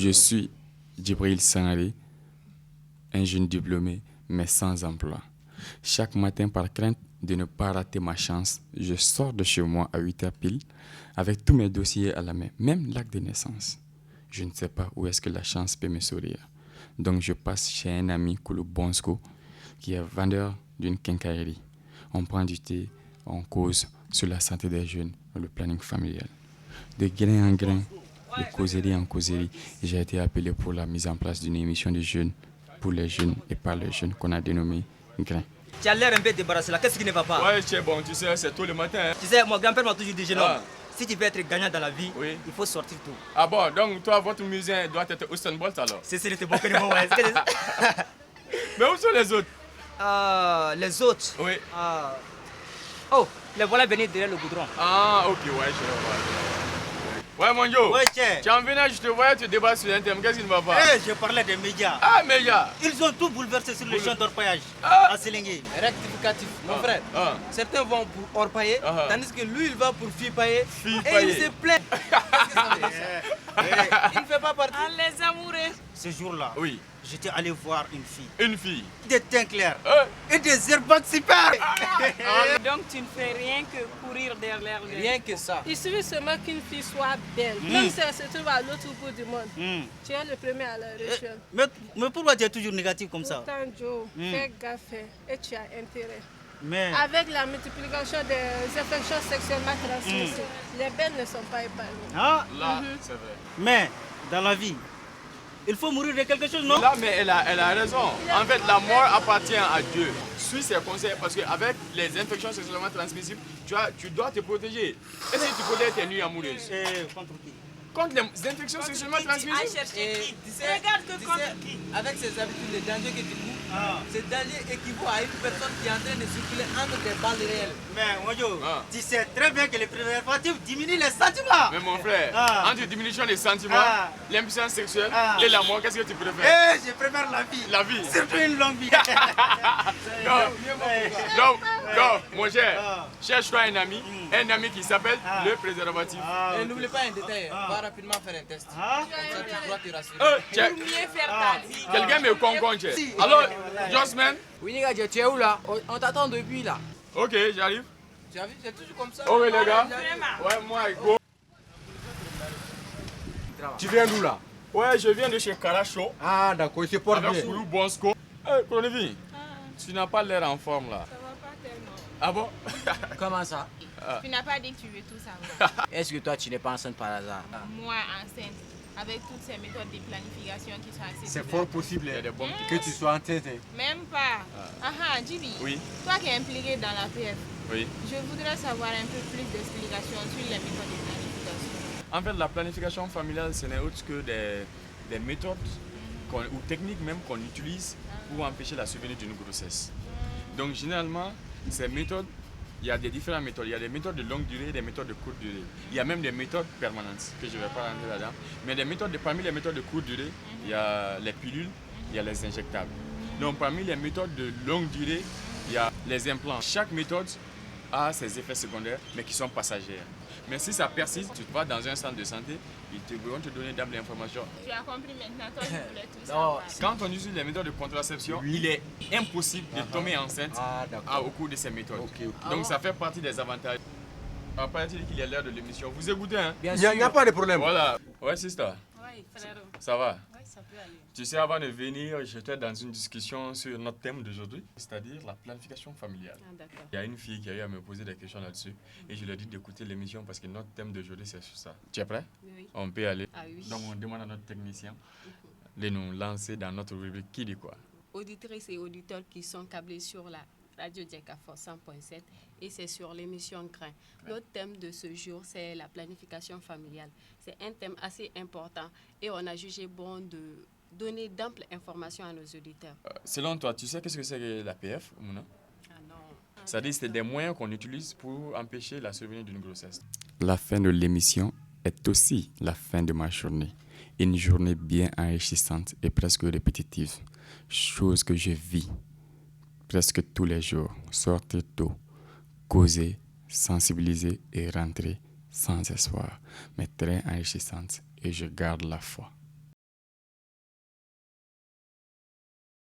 Je suis Djibril Sangaré, un jeune diplômé, mais sans emploi. Chaque matin, par crainte de ne pas rater ma chance, je sors de chez moi à 8h pile, avec tous mes dossiers à la main, même l'acte de naissance. Je ne sais pas où est-ce que la chance peut me sourire. Donc je passe chez un ami, Koulou Bonsko, qui est vendeur d'une quincaillerie. On prend du thé, on cause sur la santé des jeunes, le planning familial. De grain en grain, de causerie en causerie, j'ai été appelé pour la mise en place d'une émission de jeunes, pour les jeunes et par les jeunes, qu'on a dénommée Grain. Tu as l'air un peu débarrassé là, qu'est-ce qui ne va pas? Ouais, c'est bon, tu sais, c'est tôt le matin. Hein. Tu sais, mon grand-père m'a toujours dit, jeune homme, si tu veux être gagnant dans la vie, il faut sortir tôt. Ah bon, donc toi, votre musée doit être Usain Bolt alors? C'est bon que de moi, ouais. Mais où sont les autres? Les autres? Oui. Oh, les voilà venir derrière le goudron. Ah, ok, ouais, je vois. Ouais, mon Joe. Ouais, tiens. Tu en venais, je te voyais, tu débats sur un thème. Qu'est-ce qui ne va pas? Je parlais des médias. Ah, médias. Ils ont tout bouleversé sur le champ d'orpaillage à Sélingué. Rectificatif, mon frère. Certains vont pour orpailler, tandis que lui, il va pour fille pailler. Et il se plaint. Il ne fait pas partie. Ah, les amoureux. Ce jour-là, oui, j'étais allé voir une fille. Une fille. Des teints clairs. Et des airbags super. Donc tu ne fais rien que courir derrière lui. Rien que ça. Il suffit seulement qu'une fille soit belle. Même si elle se trouve à l'autre bout du monde. Tu es le premier à la recherche. Mais pourquoi tu es toujours négatif comme ça? Pourtant, Joe, fais gaffe et tu as intérêt. Mais... Avec la multiplication des infections sexuellement transmissibles, les belles ne sont pas épargnées. Là, c'est vrai. Mais, dans la vie, il faut mourir de quelque chose, non? Là, mais elle a raison. En fait, la mort appartient à Dieu. Suis ses conseils parce qu'avec les infections sexuellement transmissibles, tu dois te protéger. Est-ce que tu protèges tes nuits amoureuses? Contre qui? Contre les infections sexuellement transmissibles? Regarde que contre qui? Avec ces habitudes, les dangers que tu cours, ce danger équivaut à une personne qui est en train de circuler entre des balles réelles. Mais Mojo, tu sais très bien que les préservatifs diminuent les sentiments. Mais mon frère, entre diminution des sentiments, l'impuissance sexuelle et la mort, qu'est-ce que tu préfères? Je préfère la vie. La vie. Surtout une longue vie. Non, mon cher, cherche-toi un ami qui s'appelle le préservatif. Et n'oublie pas un détail, va rapidement faire un test. Comme ça, tu pourras te rassurer. Pour mieux faire ta vie. Quelqu'un me concombre. Alors, Josman? Oui, les gars, tu es où là? On t'attend depuis là. Ok, j'arrive. Tu as vu, c'est toujours comme ça. Ok, les gars. Ouais, moi, go. Tu viens d'où là? Ouais, je viens de chez Karacho. Ah d'accord, il se porte bien. Avec Koulou Bonsko. Colonevi, tu n'as pas l'air en forme là. Ça va pas tellement. Ah bon? Comment ça? Tu n'as pas dit que tu veux tout savoir. Est-ce que toi, tu n'es pas enceinte par hasard? Moi, enceinte, avec toutes ces méthodes de planification qui sont accessibles. C'est fort possible que tu sois enceinte. Même pas. Djibi. Oui. Toi qui es impliqué dans la PF, Oui. je voudrais savoir un peu plus d'explications sur les méthodes de planification. En fait, la planification familiale, ce n'est autre que des méthodes ou techniques même qu'on utilise pour empêcher la survenue d'une grossesse. Donc, généralement, ces méthodes, il y a des différentes méthodes. Il y a des méthodes de longue durée, des méthodes de courte durée. Il y a même des méthodes permanentes, que je ne vais pas rentrer là-dedans. Mais parmi les méthodes de courte durée, il y a les pilules, il y a les injectables. Donc, parmi les méthodes de longue durée, il y a les implants. Chaque méthode a ses effets secondaires, mais qui sont passagers. Mais si ça persiste, tu vas dans un centre de santé, ils vont te donner d'ample l'information. Tu as compris maintenant, toi, je voulais tout savoir. Quand on utilise les méthodes de contraception, il est impossible de tomber enceinte au cours de ces méthodes. Donc ça fait partie des avantages. À partir qu'il y a l'heure de l'émission, vous écoutez, hein? Il n'y a pas de problème. Voilà. Ouais, sister. Oui, frère. Ça va? Oui, ça peut aller. Tu sais, avant de venir, j'étais dans une discussion sur notre thème d'aujourd'hui, c'est-à-dire la planification familiale. Ah, d'accord. Il y a une fille qui a eu à me poser des questions là-dessus et je lui ai dit d'écouter l'émission parce que notre thème d'aujourd'hui, c'est sur ça. Tu es prêt? Oui. On peut aller. Ah oui. Donc, on demande à notre technicien de nous lancer dans notre rubrique qui dit quoi? Auditrices et auditeurs qui sont câblés sur la radio Djekafo 100.7 et c'est sur l'émission Grain. Notre thème de ce jour, c'est la planification familiale. C'est un thème assez important et on a jugé bon de donner d'amples informations à nos auditeurs. Selon toi, tu sais qu'est-ce que c'est que la PF, Mouna? Ah non. C'est-à-dire c'est des moyens qu'on utilise pour empêcher la survenue d'une grossesse. La fin de l'émission est aussi la fin de ma journée. Une journée bien enrichissante et presque répétitive. Chose que je vis presque tous les jours. Sortir tôt, causer, sensibiliser et rentrer sans espoir. Mais très enrichissante et je garde la foi.